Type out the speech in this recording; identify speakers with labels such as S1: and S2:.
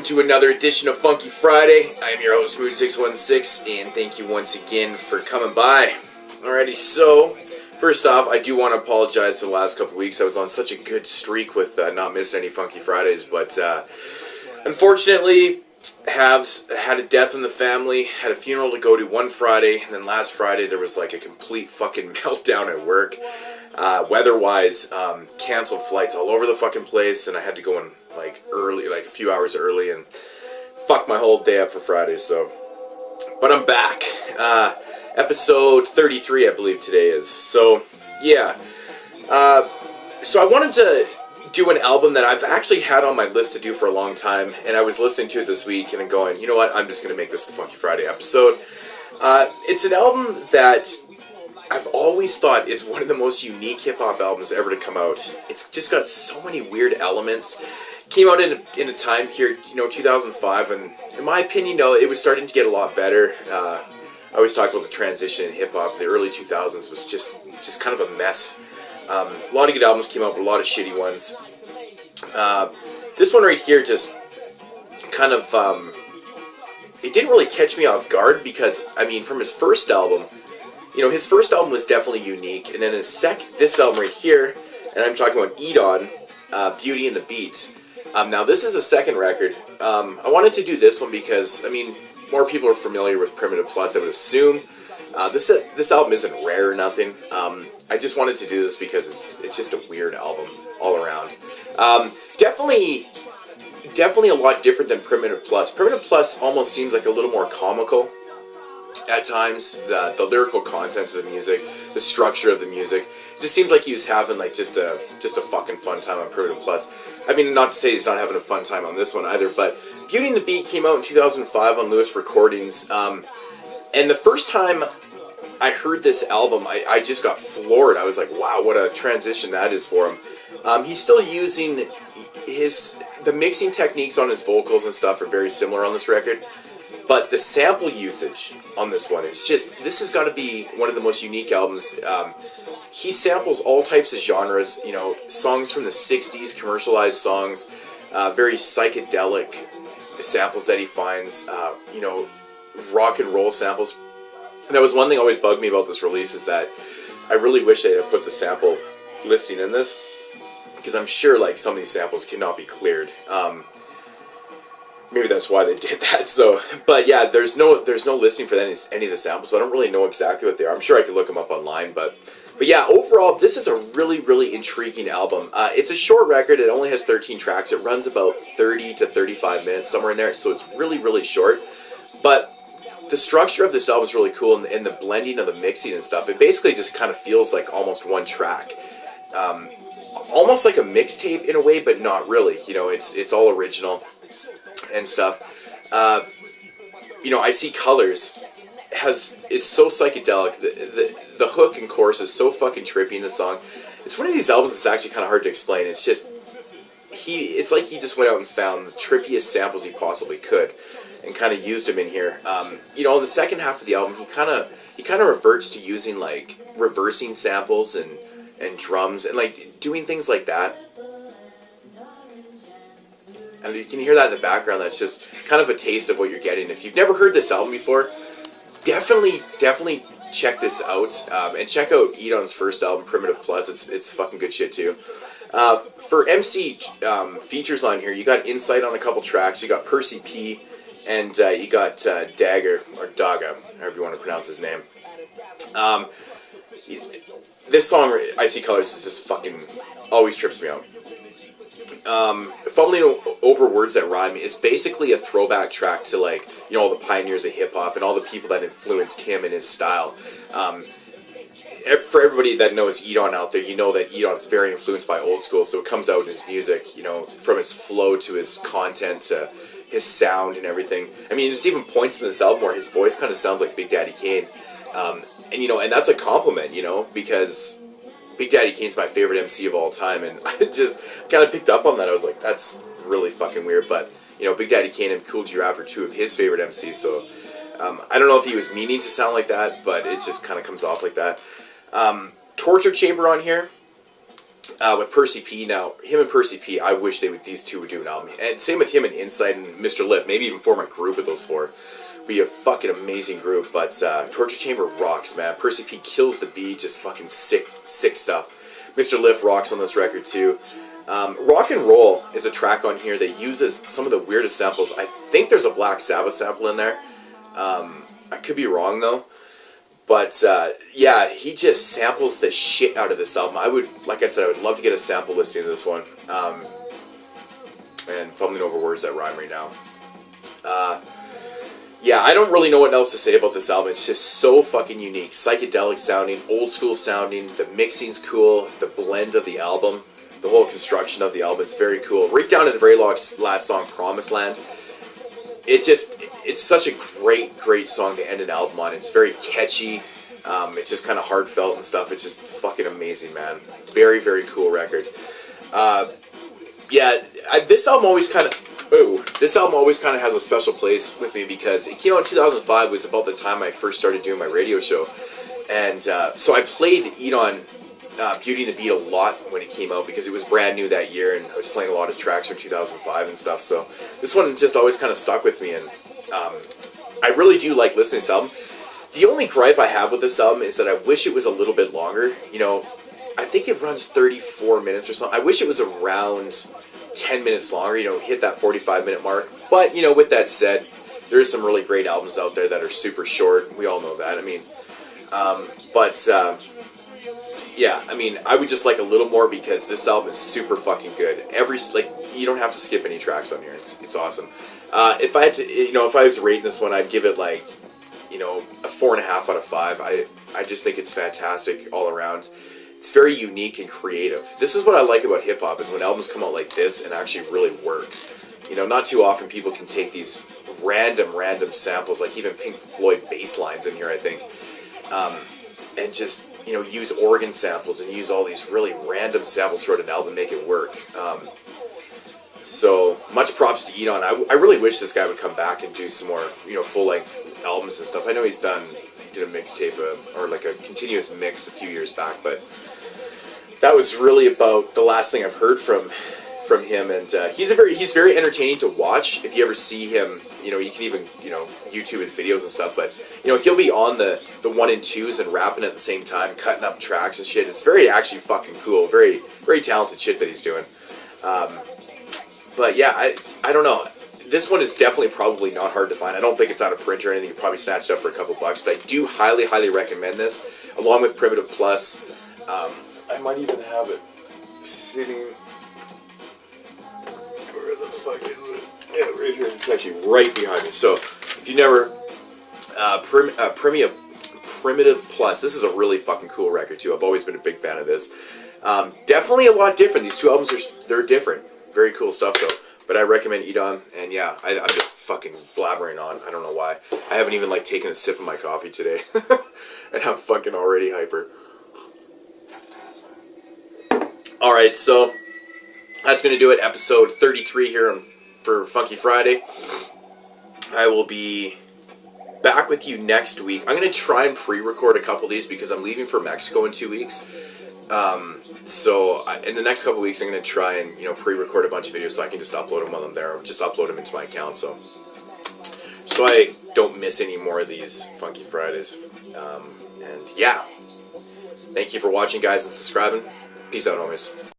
S1: to another edition of Funkee Friday. I am your host, Mood616, and thank you once again for coming by. Alrighty, so, first off, I do want to apologize for the last couple weeks. I was on such a good streak with not missing any Funkee Fridays, but unfortunately, have had a death in the family, had a funeral to go to one Friday, and then last Friday there was like a complete fucking meltdown at work. Weather-wise, canceled flights all over the fucking place, and I had to go in like early, like a few hours early, and fuck my whole day up for Friday. So, but I'm back. Episode 33, I believe today is. So, yeah. So I wanted to do an album that I've actually had on my list to do for a long time, and I was listening to it this week, and I'm going, you know what? I'm just going to make this the Funkee Friday episode. It's an album that I've always thought is one of the most unique hip-hop albums ever to come out. It's just got so many weird elements. Came out in a time here, 2005, and in my opinion, it was starting to get a lot better. I always talk about the transition in hip-hop. The early 2000s was just kind of a mess. A lot of good albums came out, but a lot of shitty ones. This one right here just kind of, it didn't really catch me off guard because, I mean, from his first album, his first album was definitely unique, and then this album right here, and I'm talking about Edan-Beauty and the Beat. Now this is a second record. I wanted to do this one because, I mean, more people are familiar with Primitive Plus, I would assume. This album isn't rare or nothing. I just wanted to do this because it's just a weird album all around. Definitely a lot different than Primitive Plus. Primitive Plus almost seems like a little more comical at times. The lyrical content of the music, the structure of the music, it just seemed like he was having like just a fucking fun time on Primitive Plus. I mean, not to say he's not having a fun time on this one either, but Beauty and the Beat came out in 2005 on Lewis Recordings, and the first time I heard this album, I just got floored. I was like, wow, what a transition that is for him. He's still using the mixing techniques on his vocals and stuff are very similar on this record, but the sample usage on this one is this has got to be one of the most unique albums. He samples all types of genres, songs from the 60s, commercialized songs, very psychedelic samples that he finds, rock and roll samples. And that was one thing that always bugged me about this release, is that I really wish they had put the sample listing in this, because I'm sure like some of these samples cannot be cleared. Maybe that's why they did that. So, but yeah, there's no listing for any of the samples, so I don't really know exactly what they are. I'm sure I could look them up online, but yeah, overall, this is a really, really intriguing album. It's a short record. It only has 13 tracks. It runs about 30 to 35 minutes, somewhere in there, so it's really, really short. But the structure of this album is really cool, and the blending of the mixing and stuff, it basically just kind of feels like almost one track. Almost like a mixtape in a way, but not really. It's all original and stuff. I See Colors it's so psychedelic. The hook and chorus is so fucking trippy in the song. It's one of these albums that's actually kind of hard to explain. It's just it's like he just went out and found the trippiest samples he possibly could and kind of used them in here. The second half of the album, he kind of reverts to using like reversing samples and drums and like doing things like that. And you can hear that in the background. That's just kind of a taste of what you're getting. If you've never heard this album before, definitely check this out. And check out Edan's first album, Primitive Plus. It's fucking good shit too. For MC features on here, you got Insight on a couple tracks. You got Percee P, and you got Dagger, or Daga, however you want to pronounce his name. This song, I See Colors, is just fucking always trips me out. Fumbling Over Words That Rhyme is basically a throwback track to like, all the pioneers of hip-hop and all the people that influenced him and his style. For everybody that knows Edan out there, you know that Edan's very influenced by old school, so it comes out in his music, from his flow to his content to his sound and everything. I mean, there's even points in this album where his voice kind of sounds like Big Daddy Kane. And that's a compliment, because Big Daddy Kane's my favorite MC of all time, and I just kind of picked up on that. I was like, that's really fucking weird, but, Big Daddy Kane and Cool G Rap are two of his favorite MCs, so I don't know if he was meaning to sound like that, but it just kind of comes off like that. Torture Chamber on here, with Percee P now. Him and Percee P, I wish these two would do an album. And same with him and Insight and Mr. Lip. Maybe even form a group of those four. Be a fucking amazing group. But Torture Chamber rocks, man. Percee P kills the beat. Just fucking sick stuff. Mr. Lip rocks on this record too. Rock and Roll is a track on here that uses some of the weirdest samples. I think there's a Black Sabbath sample in there. I could be wrong though. But yeah, he just samples the shit out of this album. Like I said, I would love to get a sample listing of this one. And fumbling over words that rhyme right now. Yeah, I don't really know what else to say about this album. It's just so fucking unique. Psychedelic sounding, old school sounding. The mixing's cool. The blend of the album. The whole construction of the album is very cool. Right down to the very last song, Promised Land. It's such a great song to end an album on. It's very catchy. It's just kind of heartfelt and stuff. It's just fucking amazing, man. Very cool record. Yeah, this album always kind of has a special place with me because it came out in 2005. Was about the time I first started doing my radio show, and so I played Edan-Beauty and the Beat a lot when it came out because it was brand new that year, and I was playing a lot of tracks from 2005 and stuff. So this one just always kind of stuck with me, and I really do like listening to this album. The only gripe I have with this album is that I wish it was a little bit longer. You know, I think it runs 34 minutes or something. I wish it was around 10 minutes longer, you know, hit that 45-minute mark. But, you know, with that said, there's some really great albums out there that are super short. We all know that. I mean, yeah, I mean, I would just like a little more because this album is super fucking good. You don't have to skip any tracks on here. It's awesome. If I had to, if I was rating this one, I'd give it like, a 4.5 out of 5. I just think it's fantastic all around. It's very unique and creative. This is what I like about hip hop is when albums come out like this and actually really work. Not too often people can take these random samples, like even Pink Floyd bass lines in here, I think, and just use organ samples and use all these really random samples throughout an album and make it work. So much props to Edan. I really wish this guy would come back and do some more full-length albums and stuff. I know he did a mixtape or like a continuous mix a few years back, but that was really about the last thing I've heard from him. And he's very entertaining to watch. If you ever see him, you can even YouTube his videos and stuff. But he'll be on the 1 and 2s and rapping at the same time, cutting up tracks and shit. It's very actually fucking cool. Very talented shit that he's doing. But yeah, I don't know. This one is definitely probably not hard to find. I don't think it's out of print or anything. You probably snatched up for a couple bucks. But I do highly recommend this, along with Primitive Plus. I might even have it sitting. Where the fuck is it? Yeah, right here. It's actually right behind me. So if you never Primitive Plus. This is a really fucking cool record too. I've always been a big fan of this. Definitely a lot different. These two albums they're different. Very cool stuff though. But I recommend Edan, and yeah, I'm just fucking blabbering on. I don't know why. I haven't even taken a sip of my coffee today, and I'm fucking already hyper. All right, so that's gonna do it. Episode 33 here for Funkee Friday. I will be back with you next week. I'm gonna try and pre-record a couple of these because I'm leaving for Mexico in 2 weeks. So in the next couple of weeks, I'm going to try and, pre-record a bunch of videos so I can just upload them while I'm there, or just upload them into my account, so I don't miss any more of these Funkee Fridays. And yeah, thank you for watching, guys, and subscribing. Peace out, homies.